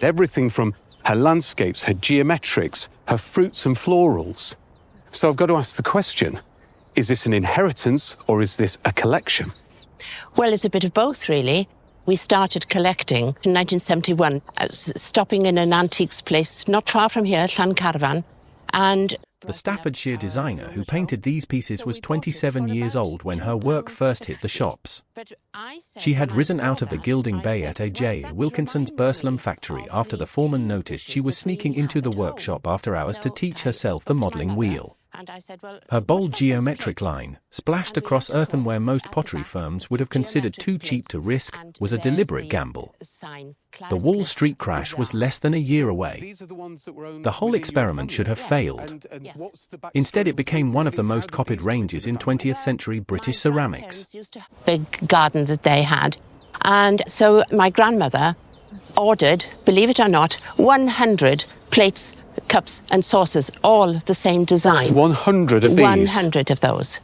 Everything from her landscapes, her geometrics, her fruits and florals. So I've got to ask the question, is this an inheritance or is this a collection? Well, it's a bit of both, really. We started collecting in 1971, stopping in an antiques place not far from here, Qianlong-era, and the Staffordshire designer who painted these pieces was 27 years old when her work first hit the shops. She had risen out of the gilding bay at A.J. Wilkinson's Burslem factory after the foreman noticed she was sneaking into the workshop after hours to teach herself the modelling wheel. Her bold geometric line, splashed across earthenware most pottery firms would have considered too cheap to risk, was a deliberate gamble. The Wall Street crash was less than a year away. The whole experiment should have failed. Instead, it became one of the most copied ranges in 20th century British ceramics. Big garden that they had. And so my grandmother ordered, believe it or not, 100 plates, cups and saucers, all the same design. 100 of these? 100 of those.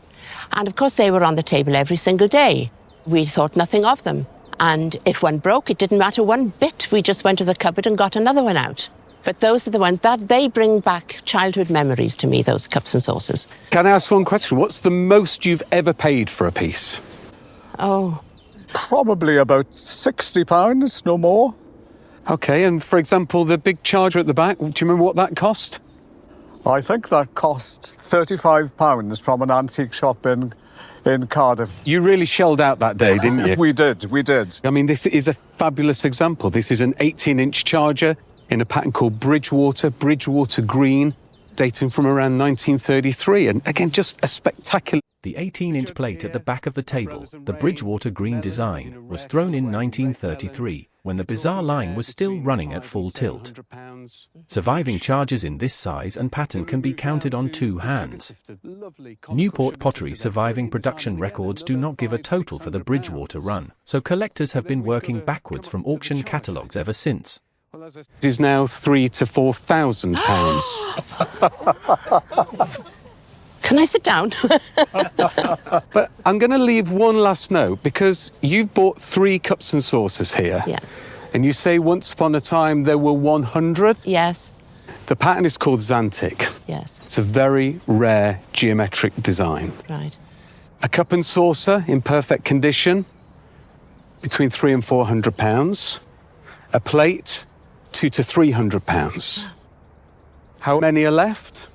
And of course they were on the table every single day. We thought nothing of them. And if one broke, it didn't matter one bit. We just went to the cupboard and got another one out. But those are the ones that they bring back childhood memories to me, those cups and saucers. Can I ask one question? What's the most you've ever paid for a piece? Oh. Probably about £60, no more. OK, and for example, the big charger at the back, do you remember what that cost? I think that cost £35 from an antique shop in Cardiff. You really shelled out that day, didn't you? We did. I mean, this is a fabulous example. This is an 18-inch charger in a pattern called Bridgewater Green, dating from around 1933. And again, just a spectacular... The 18-inch plate at the back of the table, the Bridgewater Green design, was thrown in 1933, when the Bizarre line was still running at full tilt. Surviving charges in this size and pattern can be counted on two hands. Newport Pottery's surviving production records do not give a total for the Bridgewater run, so collectors have been working backwards from auction catalogues ever since. It is now £3,000 to £4,000. Can I sit down? But I'm going to leave one last note, because you've bought 3 cups and saucers here. Yeah. And you say once upon a time there were 100? Yes. The pattern is called Xantic. Yes. It's a very rare geometric design. Right. A cup and saucer in perfect condition, between £300 and £400. A plate, £200 to £300. How many are left?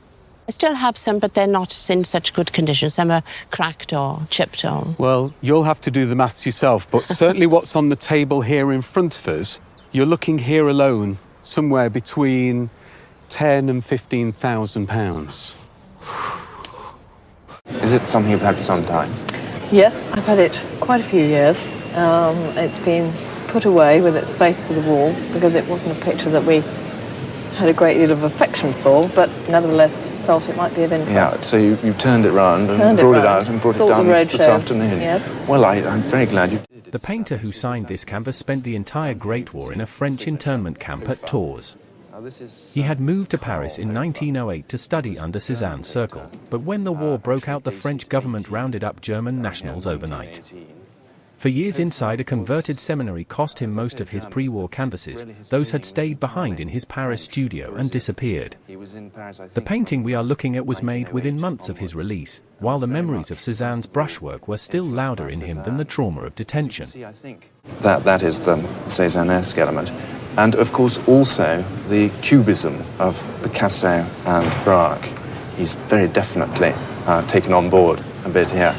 I still have some, but they're not in such good condition. Some are cracked or chipped or... Well, you'll have to do the maths yourself, but certainly what's on the table here in front of us, you're looking here alone somewhere between £10,000 and £15,000. Is it something you've had for some time? Yes, I've had it quite a few years. It's been put away with its face to the wall because it wasn't a picture that we had a great deal of affection for, but nevertheless felt it might be of interest. Yeah, so you turned it round and brought it out and brought it down this afternoon. Yes. Well, I'm very glad you did. The painter who signed this canvas spent the entire Great War in a French internment camp at Tours. He had moved to Paris in 1908 to study under Cézanne's circle, but when the war broke out, the French government rounded up German nationals overnight. For years inside a converted seminary cost him most of his pre-war canvases. Those had stayed behind in his Paris studio and disappeared. The painting we are looking at was made within months of his release, while the memories of Cézanne's brushwork were still louder in him than the trauma of detention. That is the Cézannesque element. And of course also the cubism of Picasso and Braque. He's very definitely taken on board a bit here.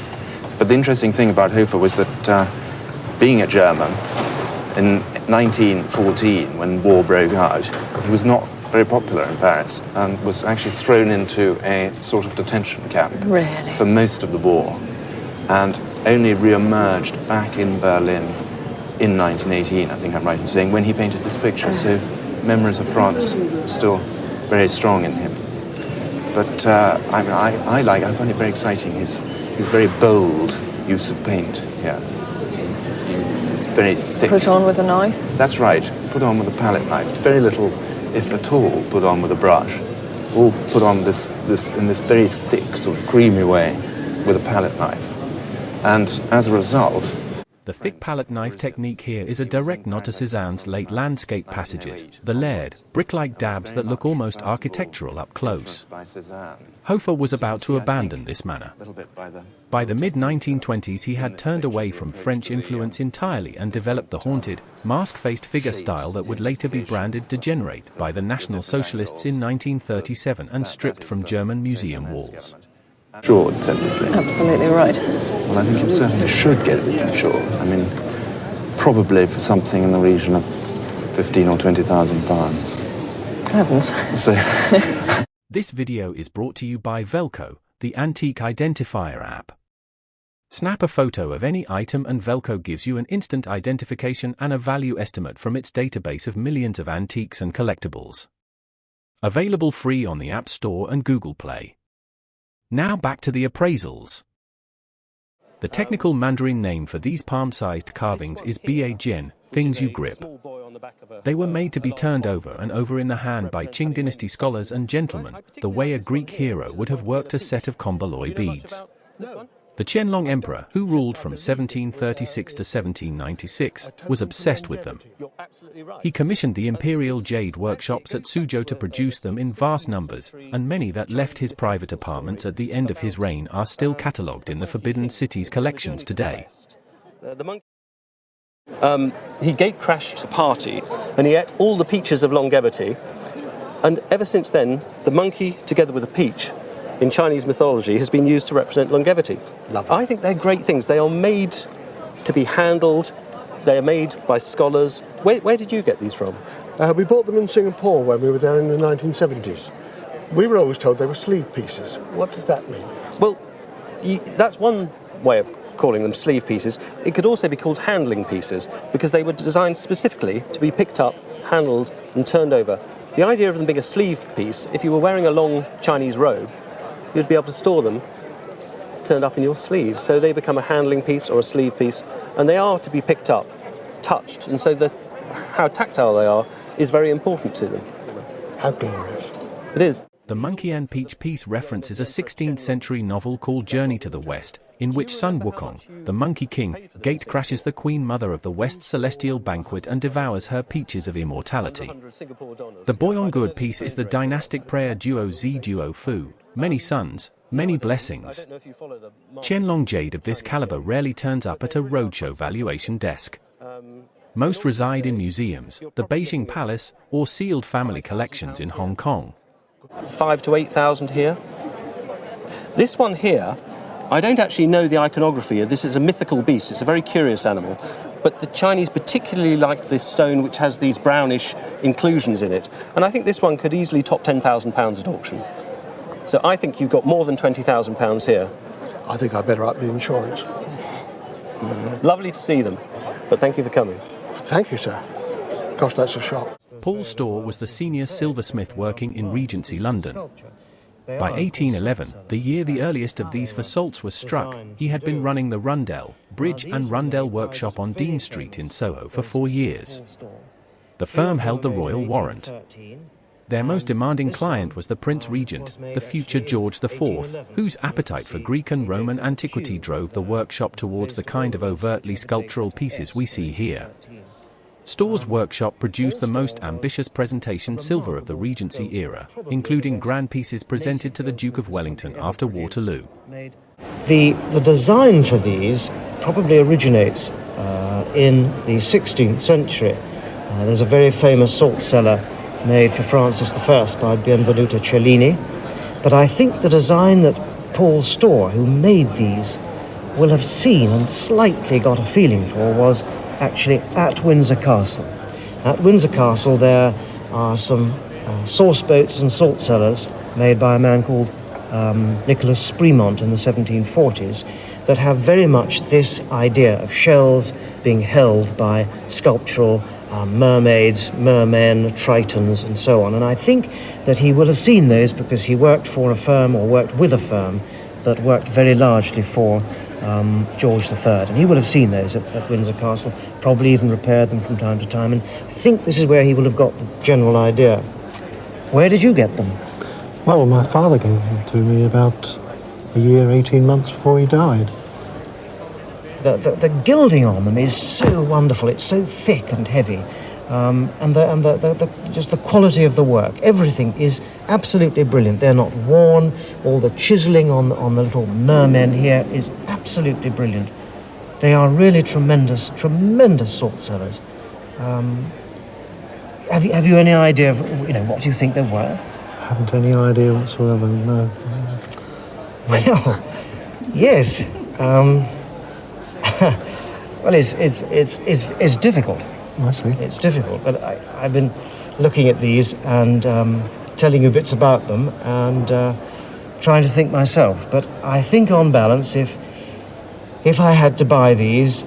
But the interesting thing about Hofer was that being a German, in 1914, when war broke out, he was not very popular in Paris and was actually thrown into a sort of detention camp for most of the war, and only re-emerged back in Berlin in 1918, I think I'm right in saying, when he painted this picture. So memories of France are still very strong in him. But I find it very exciting, his very bold use of paint here. It's very thick. Put on with a knife? That's right, put on with a palette knife. Very little, if at all, put on with a brush. All put on in this very thick, sort of creamy way with a palette knife. And as a result, The thick palette knife technique here is a direct nod to Cézanne's late landscape passages, the layered, brick-like dabs that look almost architectural up close. Hofer was about to abandon this manner. By the mid-1920s he had turned away from French influence entirely and developed the haunted, mask-faced figure style that would later be branded degenerate by the National Socialists in 1937 and stripped from German museum walls. Insured, technically. Absolutely right. Well, I think you certainly should get it insured. I mean, probably for something in the region of 15 or 20,000 pounds. Heavens. So. This video is brought to you by Velco, the antique identifier app. Snap a photo of any item and Velco gives you an instant identification and a value estimate from its database of millions of antiques and collectibles. Available free on the App Store and Google Play. Now back to the appraisals. The technical Mandarin name for these palm-sized carvings is Ba-jian, things you grip. They were made to be turned over and over in the hand by Qing dynasty scholars and gentlemen, the way a Greek hero would have worked a set of Komboloi beads. The Qianlong Emperor, who ruled from 1736 to 1796, was obsessed with them. He commissioned the imperial Jade workshops at Suzhou to produce them in vast numbers, and many that left his private apartments at the end of his reign are still catalogued in the Forbidden Cities collections today. He gate-crashed a party, and he ate all the peaches of longevity, and ever since then, the monkey, together with a peach, in Chinese mythology, has been used to represent longevity. Lovely. I think they're great things. They are made to be handled. They are made by scholars. Where did you get these from? We bought them in Singapore when we were there in the 1970s. We were always told they were sleeve pieces. What did that mean? Well, that's one way of calling them sleeve pieces. It could also be called handling pieces, because they were designed specifically to be picked up, handled, and turned over. The idea of them being a sleeve piece, if you were wearing a long Chinese robe, you'd be able to store them turned up in your sleeve. So they become a handling piece or a sleeve piece, and they are to be picked up, touched, and so how tactile they are is very important to them. How glorious. It is. The Monkey and Peach piece references a 16th century novel called Journey to the West, in which Sun Wukong, the Monkey King, gate crashes the Queen Mother of the West's celestial banquet and devours her peaches of immortality. The Boy on Good piece is the dynastic prayer duo Zi Duo Fu, many sons, many blessings. Qianlong jade of this caliber rarely turns up at a roadshow valuation desk. Most reside in museums, the Beijing Palace, or sealed family collections in Hong Kong. 5,000 to 8,000 here. This one here, I don't actually know the iconography. This is a mythical beast. It's a very curious animal. But the Chinese particularly like this stone, which has these brownish inclusions in it. And I think this one could easily top £10,000 at auction. So I think you've got more than £20,000 here. I think I better up the insurance. Lovely to see them, but thank you for coming. Thank you, sir. Gosh, that's a shock. Paul Storr was the senior silversmith working in Regency London. By 1811, the year the earliest of these façades was struck, he had been running the Rundell, Bridge and Rundell workshop on Dean Street in Soho for 4 years. The firm held the royal warrant. Their most demanding client was the Prince Regent, the future George IV, whose appetite for Greek and Roman antiquity drove the workshop towards the kind of overtly sculptural pieces we see here. Storr's workshop produced the most ambitious presentation silver of the Regency era, including grand pieces presented to the Duke of Wellington after Waterloo. The design for these probably originates in the 16th century. There's a very famous salt cellar made for Francis I by Benvenuto Cellini. But I think the design that Paul Storr, who made these, will have seen and slightly got a feeling for was actually at Windsor Castle. At Windsor Castle there are some sauce boats and salt cellars made by a man called Nicholas Spremont in the 1740s that have very much this idea of shells being held by sculptural mermaids, mermen, tritons and so on. And I think that he will have seen those because he worked for a firm or worked with a firm that worked very largely for George III, and he will have seen those at Windsor Castle, probably even repaired them from time to time, and I think this is where he will have got the general idea. Where did you get them? Well, my father gave them to me about a year, 18 months before he died. the gilding on them is so wonderful. It's so thick and heavy. And just the quality of the work, everything is absolutely brilliant. They're not worn. All the chiselling on the little mermen here is absolutely brilliant. They are really tremendous salt cellars. Have you any idea of what do you think they're worth? I haven't any idea whatsoever. No. Well, yes. Well, it's difficult. I see. It's difficult, but I've been looking at these and telling you bits about them and trying to think myself. But I think, on balance, if I had to buy these,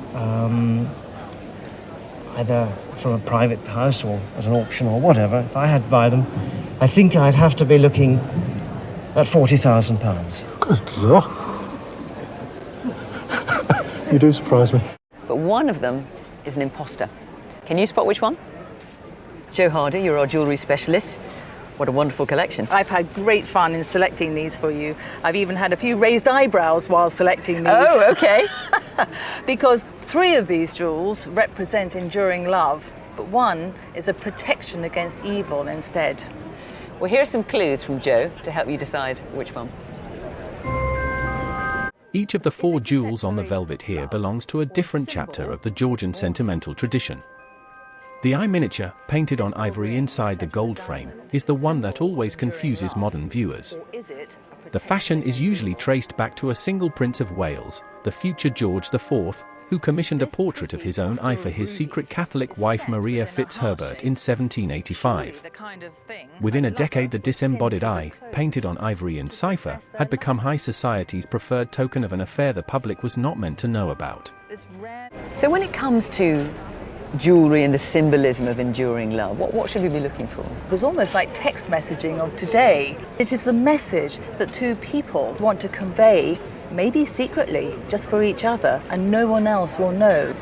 either from a private house or at an auction or whatever, if I had to buy them, I think I'd have to be looking at £40,000. Good Lord. You do surprise me. But one of them is an imposter. Can you spot which one? Jo Hardy, you're our jewellery specialist. What a wonderful collection. I've had great fun in selecting these for you. I've even had a few raised eyebrows while selecting these. Oh, okay. Because 3 of these jewels represent enduring love, but one is a protection against evil instead. Well, here are some clues from Jo to help you decide which one. Each of the 4 jewels on the velvet here belongs to a different chapter of the Georgian sentimental tradition. The eye miniature, painted on ivory inside the gold frame, is the one that always confuses modern viewers. The fashion is usually traced back to a single Prince of Wales, the future George IV, who commissioned a portrait of his own eye for his secret Catholic wife Maria Fitzherbert in 1785. Within a decade, the disembodied eye, painted on ivory in cipher, had become high society's preferred token of an affair the public was not meant to know about. So when it comes to jewellery and the symbolism of enduring love, what should we be looking for? There's almost like text messaging of today. It is the message that 2 people want to convey, maybe secretly, just for each other, and no one else will know.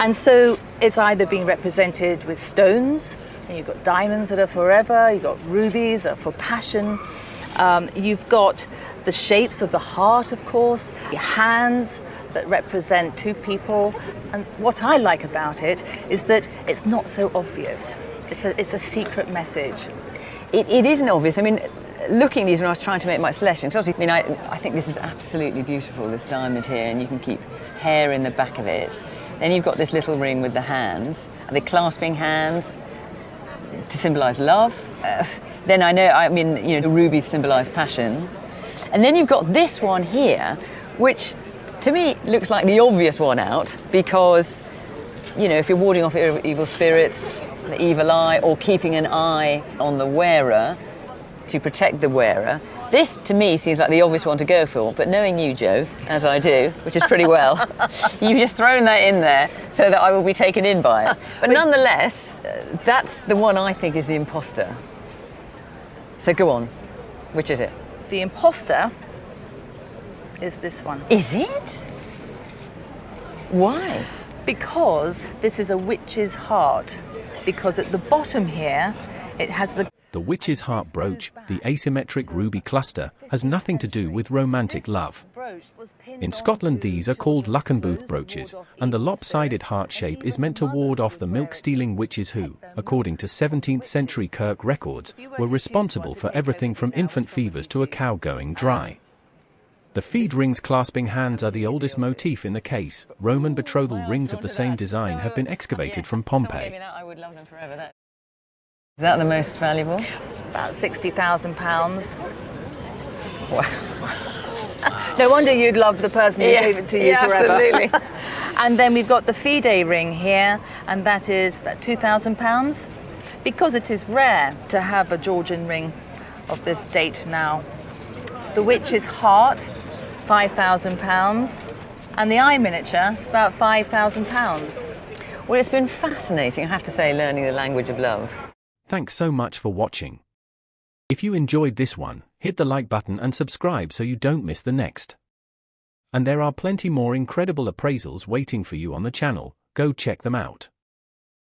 And so it's either being represented with stones, and you've got diamonds that are forever, you've got rubies that are for passion, you've got the shapes of the heart, of course, your hands that represent 2 people. And what I like about it is that it's not so obvious. It's a secret message. It isn't obvious. I mean, looking at these when I was trying to make my selection, because obviously, I think this is absolutely beautiful, this diamond here, and you can keep hair in the back of it. Then you've got this little ring with the hands, and the clasping hands to symbolise love. Then the rubies symbolise passion. And then you've got this one here, which to me looks like the obvious one out, because, if you're warding off evil spirits, the evil eye, or keeping an eye on the wearer to protect the wearer, this to me seems like the obvious one to go for. But knowing you, Jo, as I do, which is pretty well, you've just thrown that in there so that I will be taken in by it. But nonetheless, that's the one I think is the imposter. So go on, which is it? The imposter is this one. Is it? Why? Because this is a witch's heart. Because at the bottom here, it has the witch's heart brooch, the asymmetric ruby cluster, has nothing to do with romantic love. In Scotland, these are called Luckenbooth brooches, and the lopsided heart shape is meant to ward off the milk-stealing witches who, according to 17th century Kirk records, were responsible for everything from infant fevers to a cow going dry. The feed rings clasping hands are the oldest motif in the case. Roman betrothal rings of the same design have been excavated from Pompeii. I would love them forever. Is that the most valuable? About £60,000. Wow. No wonder you'd love the person who gave it to you forever. Absolutely. And then we've got the FIDE ring here, and that is about £2,000. Because it is rare to have a Georgian ring of this date now. The witch's heart, £5,000. And the eye miniature, it's about £5,000. Well, it's been fascinating, I have to say, learning the language of love. Thanks so much for watching. If you enjoyed this one, hit the like button and subscribe so you don't miss the next. And there are plenty more incredible appraisals waiting for you on the channel. Go check them out.